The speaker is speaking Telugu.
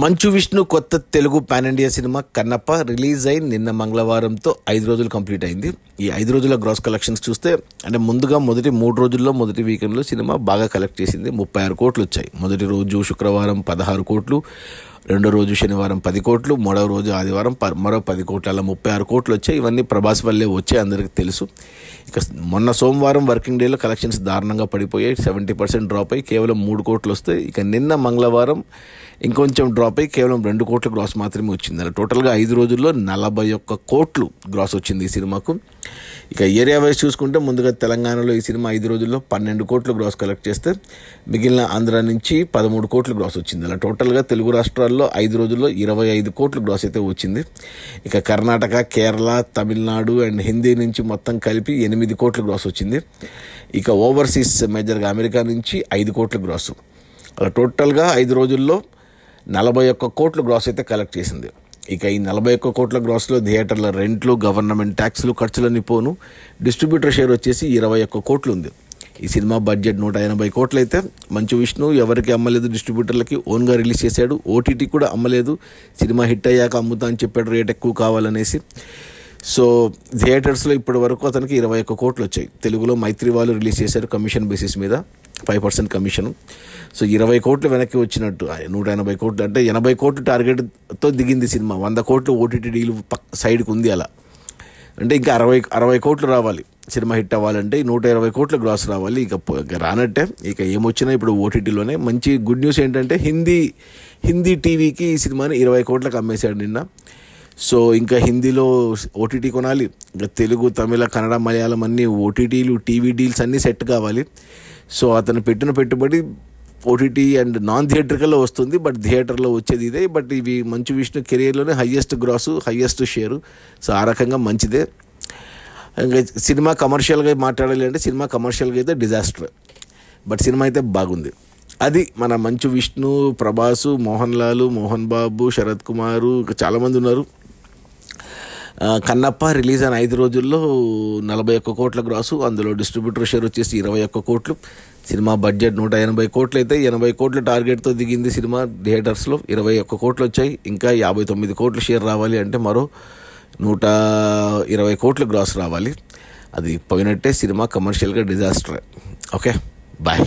మంచు విష్ణు కొత్త Telugu pan India cinema Kannappa release అయి నిన్న మంగళవారంతో 5 రోజులు కంప్లీట్ అయింది. ఈ 5 రోజుల గ్రాస్ కలెక్షన్స్ చూస్తే అంటే ముందుగా మొదటి 3 రోజుల్లో మొదటి వీకెండ్లో సినిమా బాగా కలెక్ట్ చేసింది. 36 కోట్లు వచ్చాయి. మొదటి రోజు శుక్రవారం 16 కోట్లు, రెండో రోజు శనివారం 10 కోట్లు, మూడో రోజు ఆదివారం మరో 10 కోట్లు, అలా 36 కోట్లు వచ్చాయి. ఇవన్నీ ప్రభాస్ వల్లే వచ్చాయి, అందరికీ తెలుసు. ఇక మొన్న సోమవారం వర్కింగ్ డేలో కలెక్షన్స్ దారుణంగా పడిపోయాయి. 70% డ్రాప్ అయ్యి కేవలం 3 కోట్లు వస్తాయి. ఇక నిన్న మంగళవారం ఇంకొంచెం డ్రాప్ అయ్యి కేవలం 2 కోట్ల గ్రాస్ మాత్రమే వచ్చింది. అలా టోటల్గా 5 రోజుల్లో 41 కోట్లు గ్రాస్ వచ్చింది ఈ సినిమాకు. ఇక ఏరియా వైజ్ చూసుకుంటే ముందుగా తెలంగాణలో ఈ సినిమా 5 రోజుల్లో 12 కోట్లు గ్రాస్ కలెక్ట్ చేస్తే మిగిలిన ఆంధ్ర నుంచి 13 కోట్లు గ్రాస్ వచ్చింది. అలా టోటల్గా తెలుగు రాష్ట్రాల్లో 5 రోజుల్లో 25 కోట్లు గ్రాస్ అయితే వచ్చింది. ఇక కర్ణాటక, కేరళ, తమిళనాడు అండ్ హిందీ నుంచి మొత్తం కలిపి 8 కోట్లు గ్రాస్ వచ్చింది. ఇక ఓవర్సీస్ మేజర్గా అమెరికా నుంచి 5 కోట్లు గ్రాస్. అలా టోటల్గా 5 రోజుల్లో 41 కోట్లు గ్రాస్ అయితే కలెక్ట్ చేసింది. ఇక ఈ 41 కోట్ల గ్రాస్లో థియేటర్ల రెంట్లు, గవర్నమెంట్ ట్యాక్స్లు, ఖర్చులన్నీ పోను డిస్ట్రిబ్యూటర్ షేర్ వచ్చేసి 21 కోట్లు ఉంది. ఈ సినిమా బడ్జెట్ 180 కోట్లు అయితే మంచు విష్ణు ఎవరికి అమ్మలేదు, డిస్ట్రిబ్యూటర్లకి ఓన్గా రిలీజ్ చేశాడు. ఓటీటీ కూడా అమ్మలేదు. సినిమా హిట్ అయ్యాక అమ్ముతా అని చెప్పాడు, రేట్ ఎక్కువ కావాలనేసి. సో థియేటర్స్లో ఇప్పటి వరకు అతనికి 21 కోట్లు వచ్చాయి. తెలుగులో మైత్రి వాళ్ళు రిలీజ్ చేశారు కమిషన్ బేసిస్ మీద, 5% కమిషన్. సో 20 కోట్లు వెనక్కి వచ్చినట్టు. 180 కోట్లు అంటే 80 కోట్లు టార్గెట్తో దిగింది సినిమా. 100 కోట్లు ఓటీటీ డీల్ సైడ్కి ఉంది. అలా అంటే ఇంకా 60 కోట్లు రావాలి సినిమా హిట్ అవ్వాలంటే. 120 కోట్లు గ్రాస్ రావాలి. ఇక రానట్టే. ఇక ఏమొచ్చినా ఇప్పుడు ఓటీటీలోనే. మంచి గుడ్ న్యూస్ ఏంటంటే హిందీ టీవీకి ఈ సినిమాని 20 కోట్లకు అమ్మేశాడు నిన్న. సో ఇంకా హిందీలో ఓటీటీ కొనాలి. ఇంకా తెలుగు, తమిళ, కన్నడ, మలయాళం అన్నీ ఓటీటీలు, టీవీ డీల్స్ అన్నీ సెట్ కావాలి. సో అతను పెట్టిన పెట్టుబడి ఓటీటీ అండ్ నాన్ థియేటర్కల్లో వస్తుంది. బట్ థియేటర్లో వచ్చేది ఇదే. బట్ ఇవి మంచు విష్ణు కెరియర్లోనే highest gross, highest share. So ఆ రకంగా మంచిదే. ఇంకా సినిమా కమర్షియల్గా మాట్లాడాలి అంటే సినిమా కమర్షియల్గా అయితే డిజాస్టర్. బట్ సినిమా అయితే బాగుంది. అది మన మంచు విష్ణు, ప్రభాసు, మోహన్ లాల్, మోహన్ బాబు, శరత్ కుమారు, ఇంకా చాలామంది ఉన్నారు. కన్నప్ప రిలీజ్ అయిన 5 రోజుల్లో 41 కోట్ల గ్రాసు. అందులో డిస్ట్రిబ్యూటర్ షేర్ వచ్చేసి 21 కోట్లు. సినిమా బడ్జెట్ 180 కోట్లు అయితే 80 కోట్ల టార్గెట్తో దిగింది సినిమా. థియేటర్స్లో 21 కోట్లు వచ్చాయి. ఇంకా 59 కోట్ల షేర్ రావాలి అంటే మరో 120 కోట్ల గ్రాస్ రావాలి. అది పోయినట్టే. సినిమా కమర్షియల్గా డిజాస్టర్. Okay, bye.